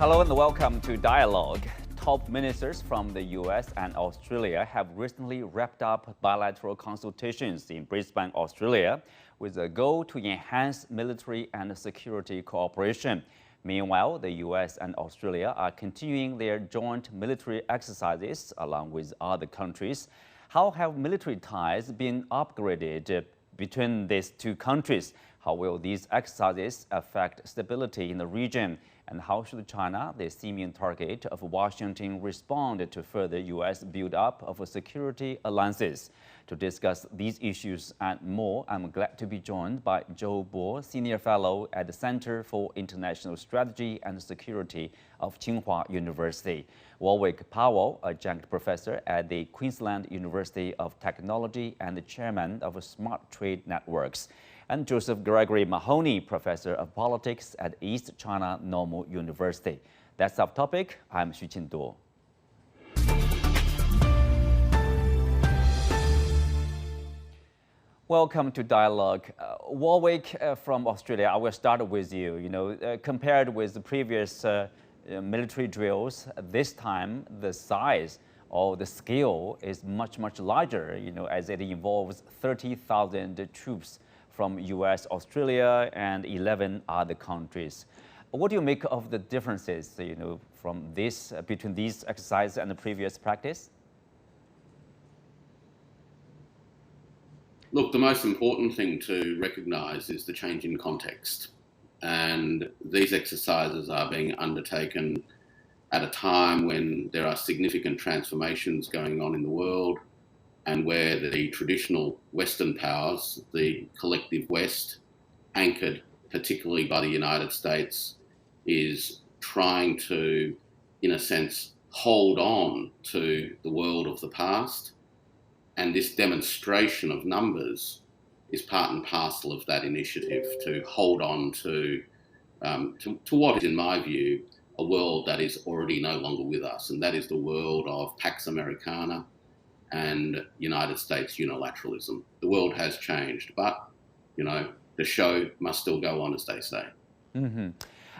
Hello and welcome to Dialogue. Top ministers from the US and Australia have recently wrapped up bilateral consultations in Brisbane, Australia, with a goal to enhance military and security cooperation. Meanwhile, the US and Australia are continuing their joint military exercises along with other countries. How have military ties been upgraded between these two countries? How will these exercises affect stability in the region? And how should China, the seeming target of Washington, respond to further U.S. build-up of security alliances? To discuss these issues and more, I'm glad to be joined by Zhou Bo, Senior Fellow at the Center for International Strategy and Security of Tsinghua University, Warwick Powell, Adjunct Professor at the Queensland University of Technology and the Chairman of Smart Trade Networks, and Josef Gregory Mahoney, Professor of Politics at East China Normal University. That's our topic. I'm Xu Qinduo. Welcome to Dialogue. Warwick from Australia, I will start with you. Compared with the previous military drills, this time the size or the scale is much larger, as it involves 30,000 troops from US, Australia, and 11 other countries. What do you make of the differences, from this between these exercises and the previous practice? Look, the most important thing to recognise is the change in context. And these exercises are being undertaken at a time when there are significant transformations going on in the world, and where the traditional Western powers, the collective West, anchored particularly by the United States, is trying to, in a sense, hold on to the world of the past. And this demonstration of numbers is part and parcel of that initiative to hold on to what is, in my view, a world that is already no longer with us. And that is the world of Pax Americana and United States unilateralism. The world has changed, but, the show must still go on, as they say. Mm-hmm.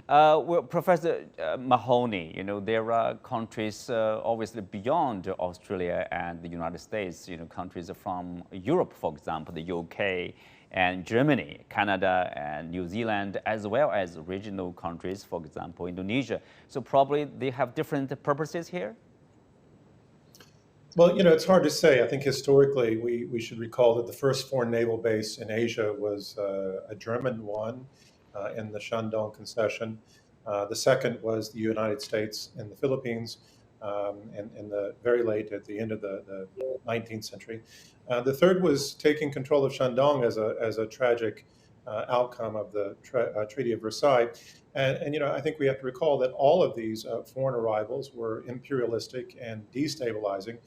Well, Professor Mahoney, there are countries obviously beyond Australia and the United States, countries from Europe, for example, the UK and Germany, Canada and New Zealand, as well as regional countries, for example, Indonesia. So probably they have different purposes here? Well, it's hard to say. I think historically we should recall that the first foreign naval base in Asia was a German one in the Shandong concession. The second was the United States in the Philippines in the very late at the end of the 19th century. The third was taking control of Shandong as a tragic outcome of the Treaty of Versailles. And I think we have to recall that all of these foreign arrivals were imperialistic and destabilizing,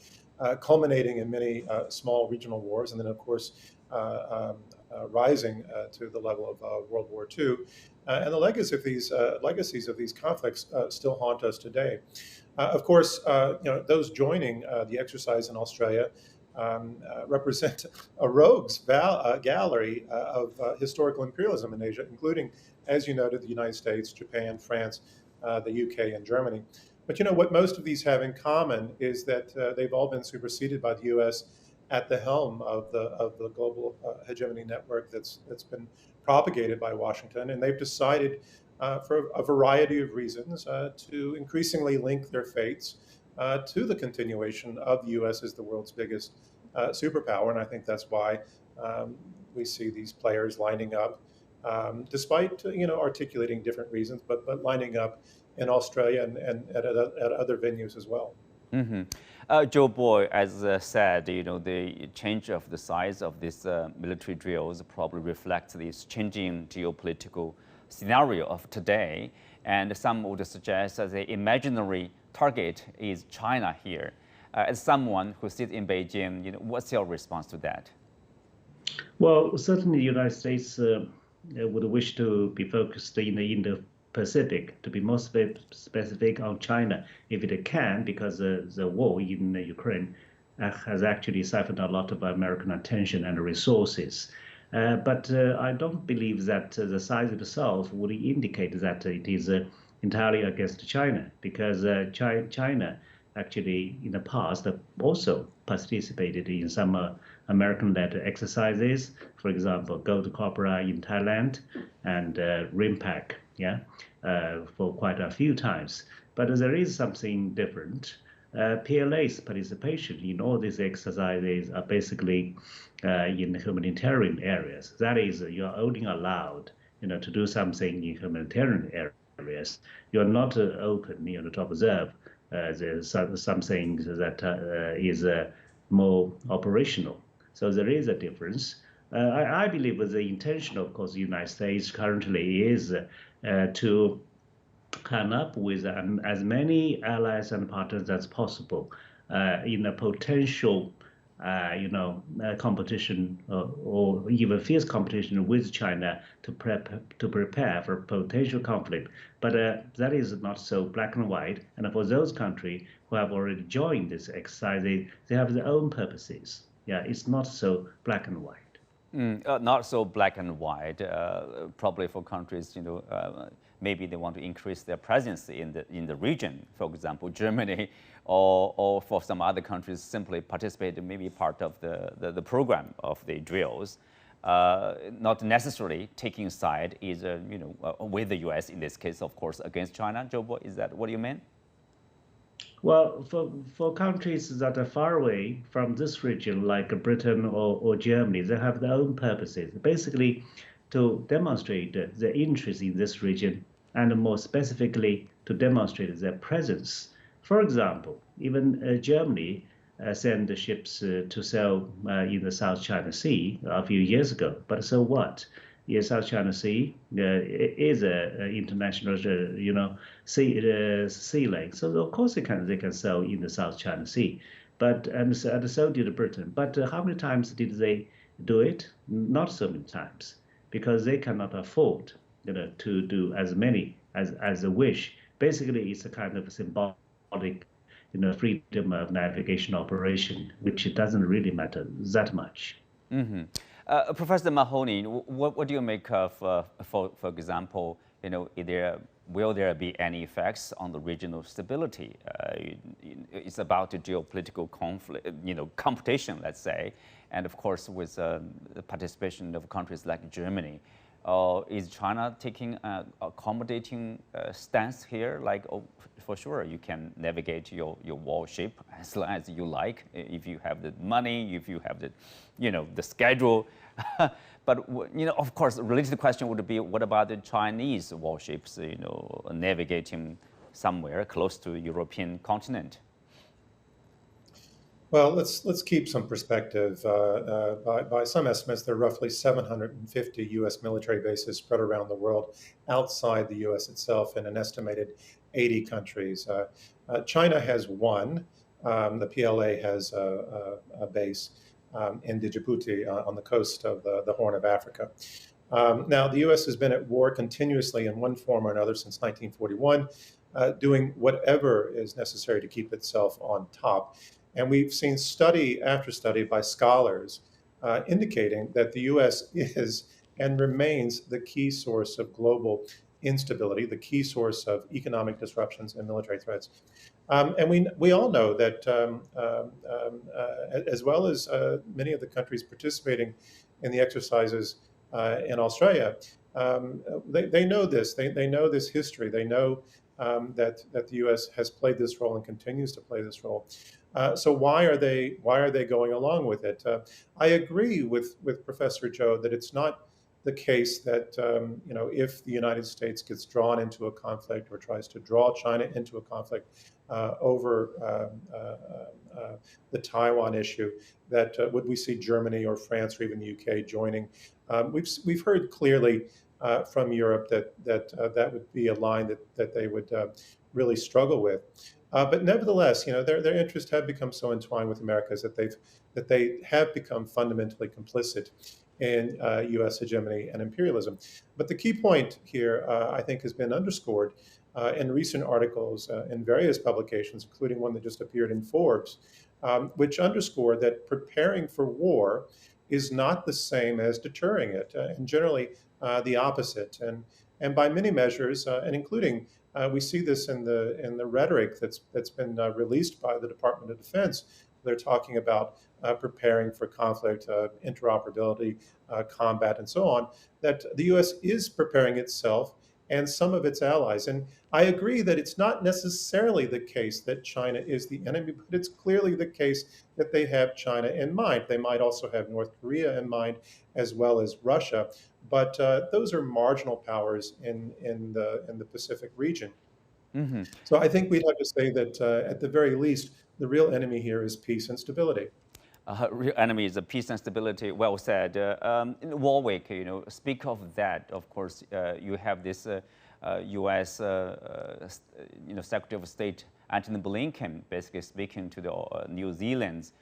culminating in many small regional wars, and then, of course, rising to the level of World War II. And the legacies of these conflicts still haunt us today. Of course, those joining the exercise in Australia represent a rogues gallery of historical imperialism in Asia, including, as you noted, the United States, Japan, France, the UK, and Germany. But what most of these have in common is that they've all been superseded by the US at the helm of the global hegemony network that's been propagated by Washington, and they've decided for a variety of reasons to increasingly link their fates to the continuation of the U.S. as the world's biggest superpower. And I think that's why we see these players lining up, despite articulating different reasons, but lining up in Australia and at other venues as well. Mm-hmm. Zhou Bo, as said, the change of the size of these military drills probably reflects this changing geopolitical scenario of today. And some would suggest that the imaginary target is China here. As someone who sits in Beijing, what's your response to that? Well, certainly the United States would wish to be focused in the Indo-Pacific, to be more specific on China, if it can, because the war in Ukraine has actually siphoned a lot of American attention and resources. But I don't believe that the size itself would indicate that it is entirely against China, because China actually in the past also participated in some American-led exercises, for example, Gold Cobra in Thailand and RIMPAC, for quite a few times. But there is something different. PLA's participation in all these exercises are basically in humanitarian areas. That is, you are only allowed, to do something in humanitarian areas. You are not open, to observe something that is more operational. So there is a difference. I believe the intention, of course, the United States currently is to come up with as many allies and partners as possible in a potential, competition or even fierce competition with China to prepare for potential conflict. But that is not so black and white. And for those countries who have already joined this exercise, they have their own purposes. Yeah, it's not so black and white. Not so black and white. Probably for countries, maybe they want to increase their presence in the region. For example, Germany, or for some other countries, simply participate, maybe part of the program of the drills. Not necessarily taking side is, with the U.S. in this case, of course, against China. Zhou Bo, is that what you meant? Well, for countries that are far away from this region, like Britain or Germany, they have their own purposes, basically to demonstrate their interest in this region and more specifically to demonstrate their presence. For example, even Germany sent ships to sail in the South China Sea a few years ago, but so what? The South China Sea is an international, sea lane. So of course they can sail in the South China Sea, and so did Britain. But how many times did they do it? Not so many times, because they cannot afford, to do as many as they wish. Basically, it's a kind of symbolic, freedom of navigation operation, which doesn't really matter that much. Mm-hmm. Professor Mahoney, what do you make of, for example, will there be any effects on the regional stability? It's about the geopolitical conflict, competition, let's say, and of course with the participation of countries like Germany. Is China taking an accommodating stance here? Like, for sure, you can navigate your warship as long as you like, if you have the money, if you have the, the schedule. But of course, the related question would be, what about the Chinese warships, navigating somewhere close to the European continent? Well, let's keep some perspective. By some estimates, there are roughly 750 U.S. military bases spread around the world outside the U.S. itself in an estimated 80 countries. China has one. The PLA has a base in Djibouti on the coast of the Horn of Africa. Now, the U.S. has been at war continuously in one form or another since 1941, doing whatever is necessary to keep itself on top. And we've seen study after study by scholars indicating that the U.S. is and remains the key source of global instability, the key source of economic disruptions and military threats. And we all know that as well as many of the countries participating in the exercises in Australia, they know this. They know this history. They know that the U.S. has played this role and continues to play this role. So why are they going along with it? I agree with Professor Zhou that it's not the case that if the United States gets drawn into a conflict or tries to draw China into a conflict over the Taiwan issue, that would we see Germany or France or even the UK joining? We've heard clearly from Europe that would be a line that they would really struggle with. But nevertheless, their interests have become so entwined with America's that they have become fundamentally complicit in U.S. hegemony and imperialism. But the key point here, I think, has been underscored in recent articles in various publications, including one that just appeared in Forbes, which underscore that preparing for war is not the same as deterring it, and generally the opposite. And by many measures, and including We see this in the rhetoric that's been released by the Department of Defense. They're talking about preparing for conflict, interoperability, combat, and so on. That the U.S. is preparing itself and some of its allies. And I agree that it's not necessarily the case that China is the enemy, but it's clearly the case that they have China in mind. They might also have North Korea in mind, as well as Russia. But those are marginal powers in the Pacific region. Mm-hmm. So I think we'd have to say that at the very least, the real enemy here is peace and stability. Real enemy is peace and stability. Well said. In Warwick, speak of that. Of course, you have this U.S. Secretary of State Antony Blinken basically speaking to the New Zealand's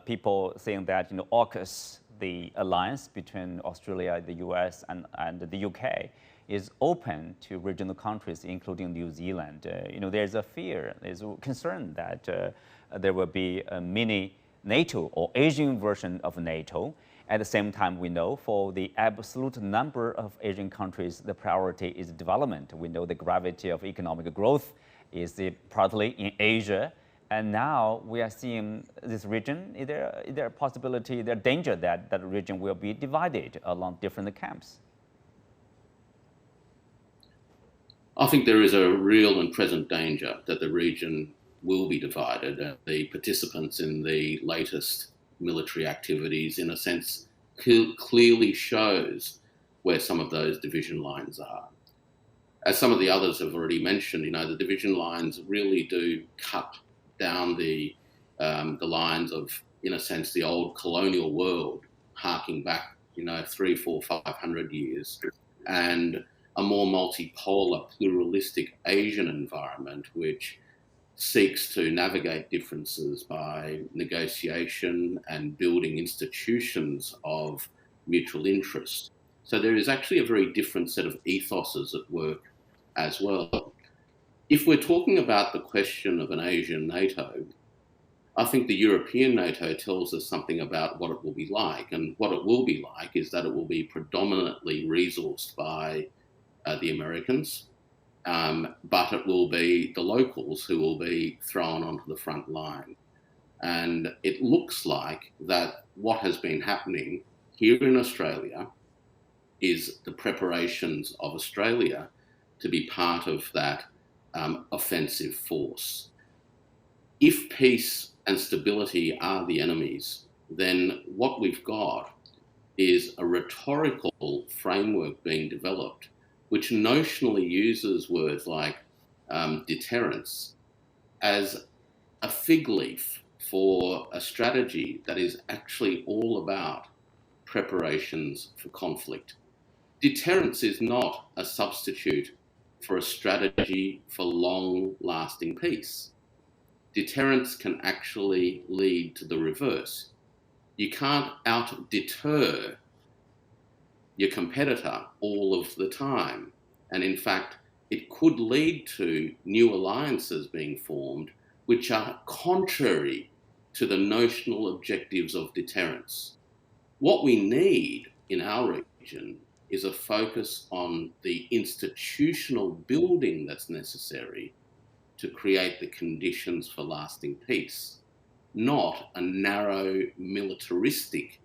people, saying that AUKUS, the alliance between Australia, the U.S. and the U.K. is open to regional countries, including New Zealand. There's a fear, there's a concern that there will be a mini NATO or Asian version of NATO. At the same time, we know for the absolute number of Asian countries, the priority is development. We know the gravity of economic growth is partly in Asia. And now we are seeing this region, is there a possibility, is there a danger that that region will be divided along different camps? I think there is a real and present danger that the region will be divided. The participants in the latest military activities, in a sense, clearly shows where some of those division lines are. As some of the others have already mentioned, the division lines really do cut down the lines of, in a sense, the old colonial world, harking back, 300, 400, 500 years, and a more multipolar, pluralistic Asian environment, which seeks to navigate differences by negotiation and building institutions of mutual interest. So there is actually a very different set of ethoses at work as well. If we're talking about the question of an Asian NATO, I think the European NATO tells us something about what it will be like. And what it will be like is that it will be predominantly resourced by the Americans, but it will be the locals who will be thrown onto the front line. And it looks like that what has been happening here in Australia is the preparations of Australia to be part of that offensive force. If peace and stability are the enemies, then what we've got is a rhetorical framework being developed which notionally uses words like deterrence as a fig leaf for a strategy that is actually all about preparations for conflict. Deterrence is not a substitute for a strategy for long-lasting peace. Deterrence can actually lead to the reverse. You can't out-deter your competitor all of the time. And in fact, it could lead to new alliances being formed which are contrary to the notional objectives of deterrence. What we need in our region is a focus on the institutional building that's necessary to create the conditions for lasting peace, not a narrow militaristic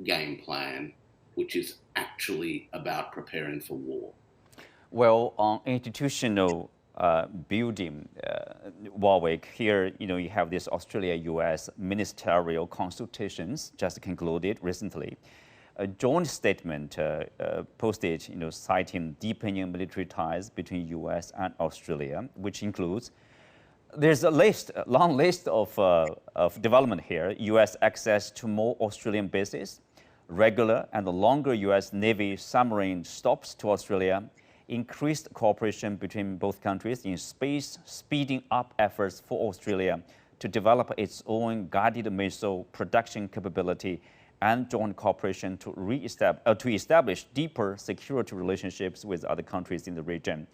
game plan which is actually about preparing for war. Well, on institutional building, Warwick, here, you have this Australia-US ministerial consultations just concluded recently. A joint statement posted, citing deepening military ties between US and Australia, which includes, there's a long list of development here. US access to more Australian bases, regular and longer US Navy submarine stops to Australia, increased cooperation between both countries in space, speeding up efforts for Australia to develop its own guided missile production capability, and joint cooperation to establish deeper security relationships with other countries in the region.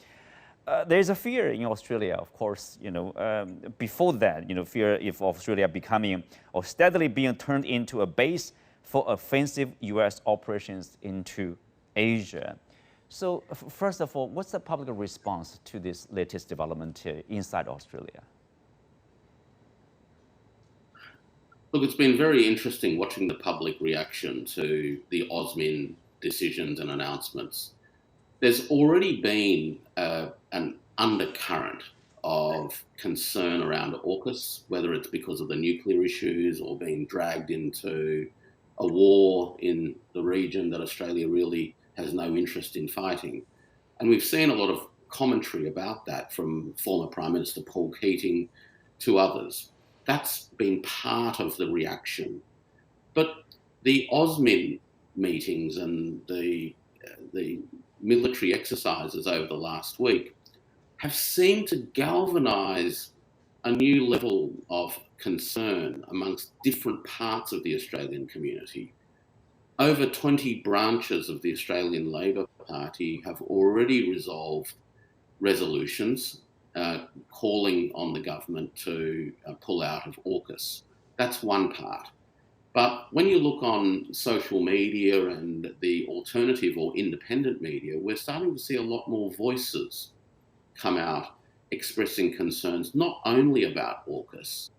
There's a fear in Australia, of course, before that, fear if Australia becoming or steadily being turned into a base for offensive US operations into Asia. So first of all, what's the public response to this latest development inside Australia? Look, it's been very interesting watching the public reaction to the AUSMIN decisions and announcements. There's already been an undercurrent of concern around AUKUS, whether it's because of the nuclear issues or being dragged into a war in the region that Australia really has no interest in fighting. And we've seen a lot of commentary about that from former Prime Minister Paul Keating to others. That's been part of the reaction. But the AUSMIN meetings and the military exercises over the last week have seemed to galvanise a new level of concern amongst different parts of the Australian community. Over 20 branches of the Australian Labor Party have already resolved resolutions calling on the government to pull out of AUKUS. That's one part. But when you look on social media and the alternative or independent media, we're starting to see a lot more voices come out expressing concerns not only about AUKUS,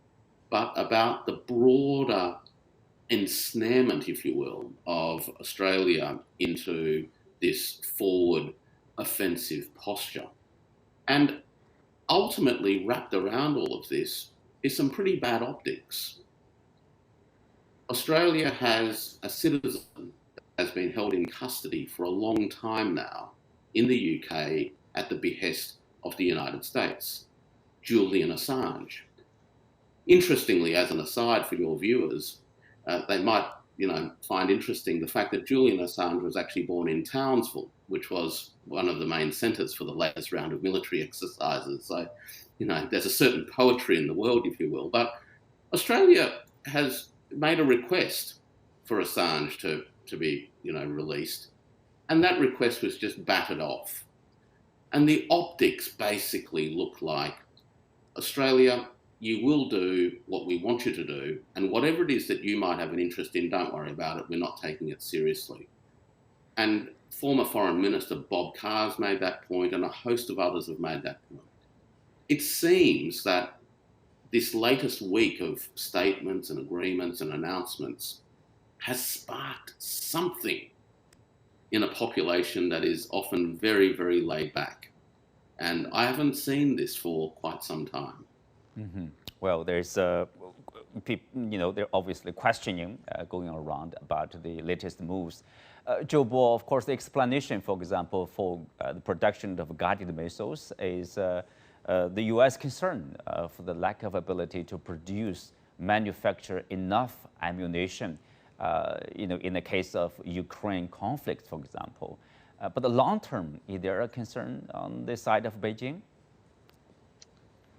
but about the broader ensnarement, if you will, of Australia into this forward offensive posture. And ultimately, wrapped around all of this is some pretty bad optics. Australia has a citizen that has been held in custody for a long time now in the UK at the behest of the United States, Julian Assange. Interestingly, as an aside for your viewers, they might find interesting the fact that Julian Assange was actually born in Townsville, which was one of the main centres for the latest round of military exercises. So, there's a certain poetry in the world, if you will. But Australia has made a request for Assange to be, released, and that request was just battered off. And the optics basically look like, Australia, you will do what we want you to do, and whatever it is that you might have an interest in, don't worry about it, we're not taking it seriously. And former Foreign Minister Bob Carr's made that point, and a host of others have made that point. It seems that this latest week of statements and agreements and announcements has sparked something in a population that is often very, very laid back. And I haven't seen this for quite some time. Mm-hmm. Well, there's people, they're obviously questioning going around about the latest moves. Zhou Bo, of course, the explanation, for example, for the production of guided missiles is the U.S. concern for the lack of ability to manufacture enough ammunition, in the case of Ukraine conflict, for example. But the long term, is there a concern on the side of Beijing?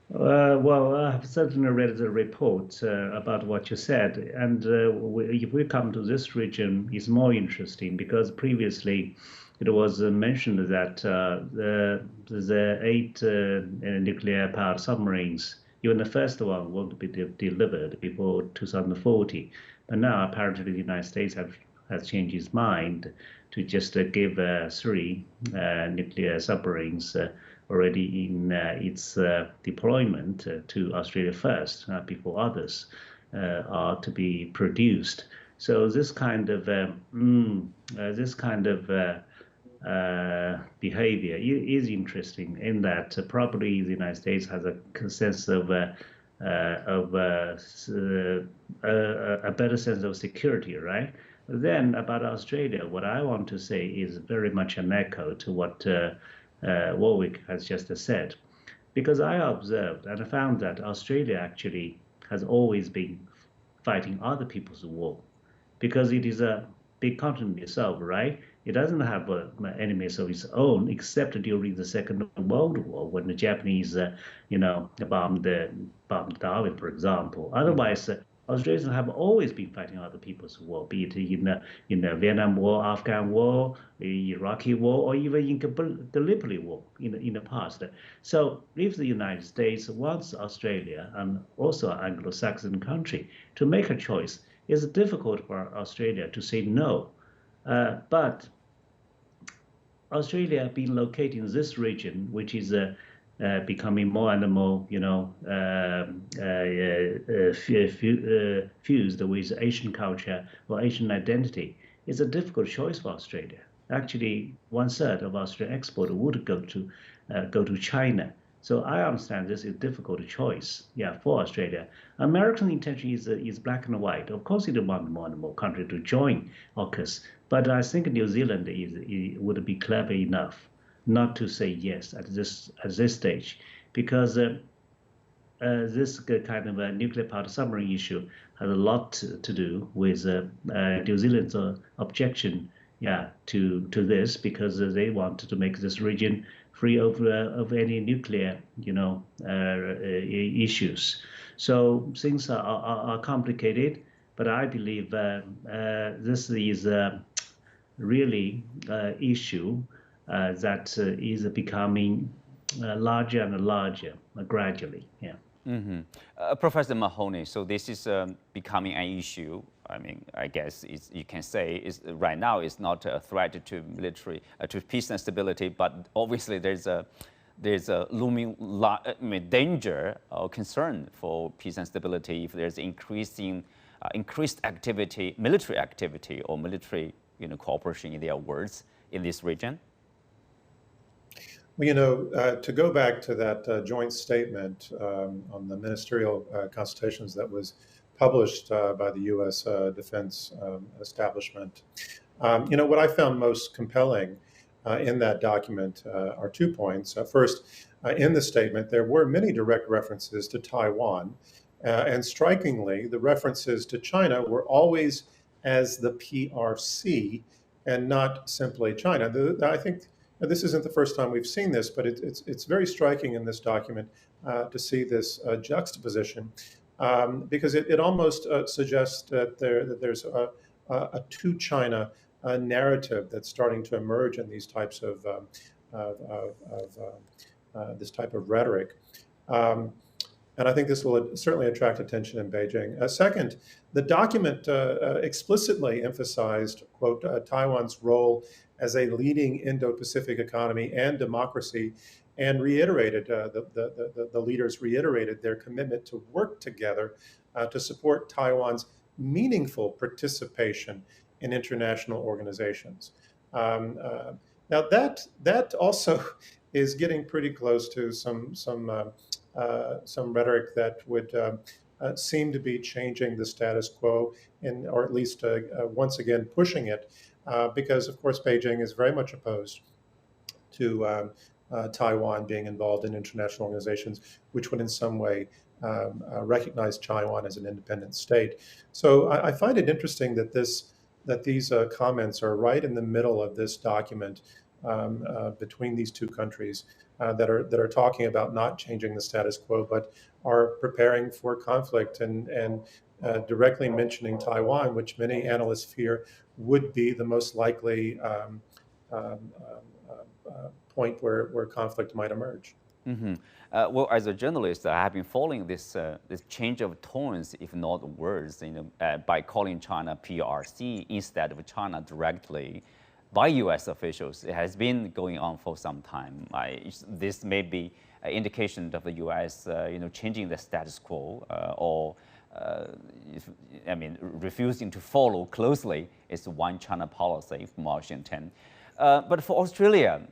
Well, I've certainly read the report about what you said, and if we come to this region, it's more interesting because previously it was mentioned that the 8 nuclear-powered submarines, even the first one, won't be delivered before 2040. But now apparently the United States has changed its mind to just give 3 nuclear submarines already in its deployment to Australia first before others are to be produced. So this kind of behavior is interesting in that probably the United States has a sense of a better sense of security, right? Then about Australia, what I want to say is very much an echo to what Warwick has just said, because I observed and I found that Australia actually has always been fighting other people's war, because it is a big continent itself, right? It doesn't have enemies of its own, except during the Second World War when the Japanese, bombed Darwin, for example. Otherwise, Australians have always been fighting other people's war, be it in the Vietnam War, Afghan War, the Iraqi War, or even in Gallipoli War in the past. So if the United States wants Australia, and also an Anglo-Saxon country, to make a choice, it's difficult for Australia to say no. But Australia being located in this region, which is becoming more and more, fused with Asian culture or Asian identity, is a difficult choice for Australia. Actually, 1/3 of Australian export would go to China. So I understand this is a difficult choice, yeah, for Australia. American intention is black and white. Of course, it want more and more countries to join AUKUS, but I think New Zealand would be clever enough not to say yes at this stage, because this kind of a nuclear powered submarine issue has a lot to do with New Zealand's objection, yeah, to this, because they want to make this region free of any nuclear, issues. So things are complicated, but I believe this is really issue that is becoming larger and larger gradually. Yeah. Mm-hmm. Professor Mahoney, so this is becoming an issue. I mean, I guess you can say right now it's not a threat to military, to peace and stability, but obviously there's a looming danger or concern for peace and stability if there's increased activity, military activity or military cooperation, in their words, in this region. Well, to go back to that joint statement on the ministerial consultations that was published by the U.S. Defense Establishment, what I found most compelling in that document are 2 points. First, in the statement, there were many direct references to Taiwan, and strikingly, the references to China were always as the PRC and not simply China. I think this isn't the first time we've seen this, but it's very striking in this document to see this juxtaposition, because it almost suggests that there's a two-China narrative that's starting to emerge in these types of this type of rhetoric. And I think this will certainly attract attention in Beijing. Second, the document explicitly emphasized, quote, Taiwan's role as a leading Indo-Pacific economy and democracy, and reiterated, the leaders reiterated their commitment to work together to support Taiwan's meaningful participation in international organizations. Now that also is getting pretty close to some rhetoric that would seem to be changing the status quo, or at least once again pushing it, because of course Beijing is very much opposed to Taiwan being involved in international organizations, which would in some way recognize Taiwan as an independent state. So I find it interesting that these comments are right in the middle of this document between these two countries that are talking about not changing the status quo, but are preparing for conflict and directly mentioning Taiwan, which many analysts fear would be the most likely point where conflict might emerge. Mm-hmm. Well, as a journalist, I have been following this change of tones, if not words, by calling China PRC instead of China directly by U.S. officials. It has been going on for some time. This may be an indication of the U.S. Changing the status quo or refusing to follow closely its one China policy from Washington. But for Australia,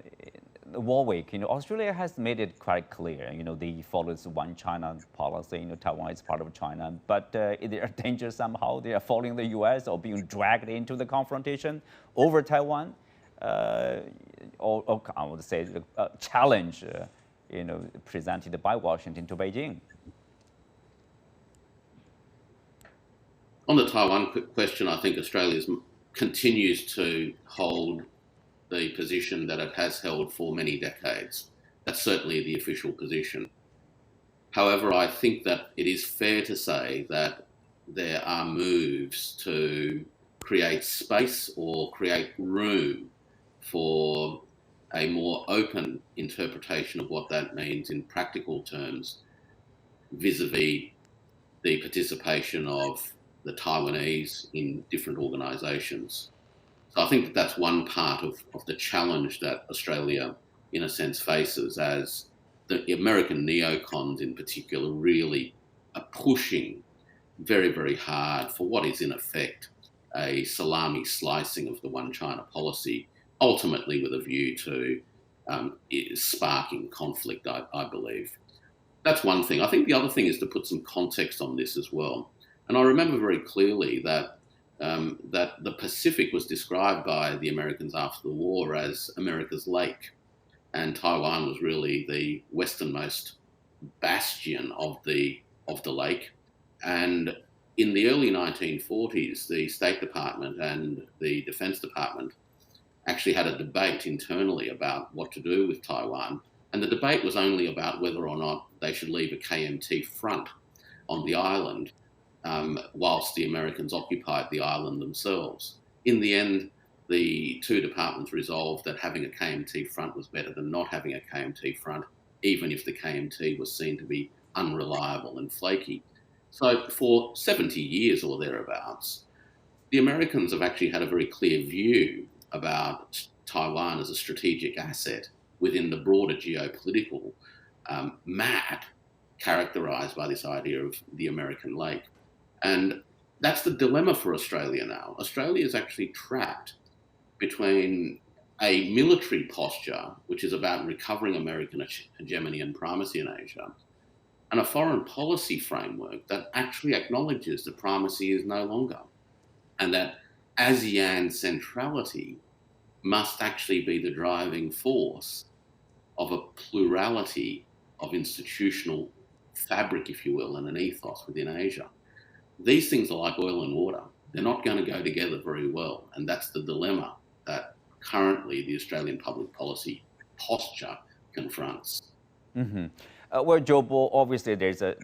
Warwick, Australia has made it quite clear, they follow this one China policy, Taiwan is part of China, but is there a danger somehow they are following the U.S. or being dragged into the confrontation over Taiwan? Or I would say a challenge, presented by Washington to Beijing. On the Taiwan question, I think Australia continues to hold the position that it has held for many decades. That's certainly the official position. However, I think that it is fair to say that there are moves to create space or create room for a more open interpretation of what that means in practical terms vis-a-vis the participation of the Taiwanese in different organisations. So I think that that's one part of the challenge that Australia, in a sense, faces, as the American neocons in particular really are pushing very, very hard for what is in effect a salami slicing of the One China policy, ultimately with a view to sparking conflict, I believe. That's one thing. I think the other thing is to put some context on this as well. And I remember very clearly that that the Pacific was described by the Americans after the war as America's lake, and Taiwan was really the westernmost bastion of the lake. And in the early 1940s, the State Department and the Defense Department actually had a debate internally about what to do with Taiwan. And the debate was only about whether or not they should leave a KMT front on the island whilst the Americans occupied the island themselves. In the end, the two departments resolved that having a KMT front was better than not having a KMT front, even if the KMT was seen to be unreliable and flaky. So for 70 years or thereabouts, the Americans have actually had a very clear view about Taiwan as a strategic asset within the broader geopolitical map characterised by this idea of the American lake. And that's the dilemma for Australia now. Australia is actually trapped between a military posture, which is about recovering American hegemony and primacy in Asia, and a foreign policy framework that actually acknowledges that primacy is no longer, and that ASEAN centrality must actually be the driving force of a plurality of institutional fabric, if you will, and an ethos within Asia. These things are like oil and water. They're not going to go together very well, and that's the dilemma that currently the Australian public policy posture confronts. Mm-hmm. Well, Zhou Bo, obviously there's a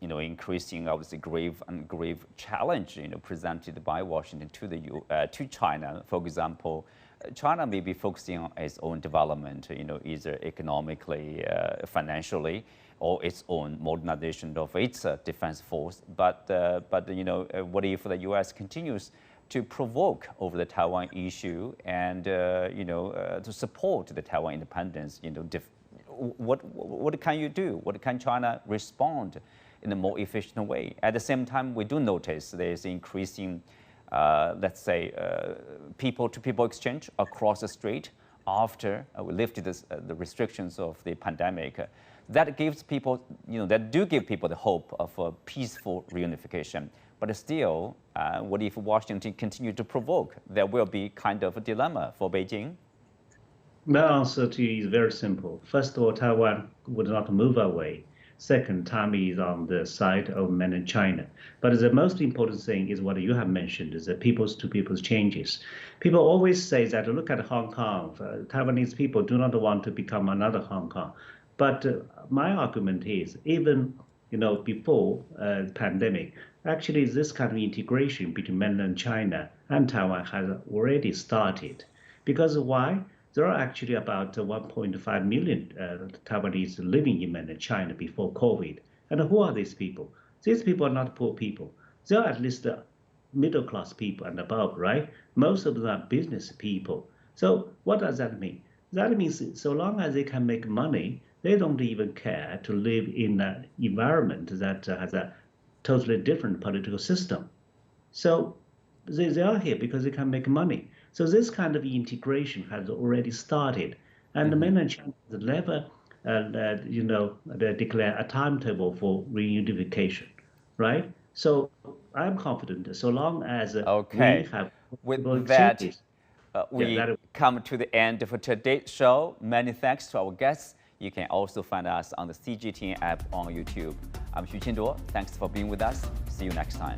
increasing obviously grave challenge presented by Washington to China. For example, China may be focusing on its own development, either economically, financially, or its own modernization of its defense force. But what if the U.S. continues to provoke over the Taiwan issue and to support the Taiwan independence? What can you do? What can China respond in a more efficient way? At the same time, we do notice there's increasing, let's say, people-to-people exchange across the strait after we lifted the restrictions of the pandemic. That gives people, that do give people the hope of a peaceful reunification. But still, what if Washington continues to provoke? There will be kind of a dilemma for Beijing. My answer to you is very simple. First of all, Taiwan would not move away. Second, Taiwan is on the side of mainland China. But the most important thing is what you have mentioned, is the peoples-to-peoples changes. People always say that, look at Hong Kong. Taiwanese people do not want to become another Hong Kong. But my argument is, even before the pandemic, actually this kind of integration between mainland China and Taiwan has already started. Because why? There are actually about 1.5 million Taiwanese living in mainland China before COVID. And who are these people? These people are not poor people. They are at least middle-class people and above, right? Most of them are business people. So what does that mean? That means so long as they can make money, they don't even care to live in an environment that has a totally different political system. So they are here because they can make money. So this kind of integration has already started, and the mainland China has never, declare a timetable for reunification, right? So I'm confident so long as we have. With that, we come to the end of today's show. Many thanks to our guests. You can also find us on the CGTN app on YouTube. I'm Xu Qinduo. Thanks for being with us. See you next time.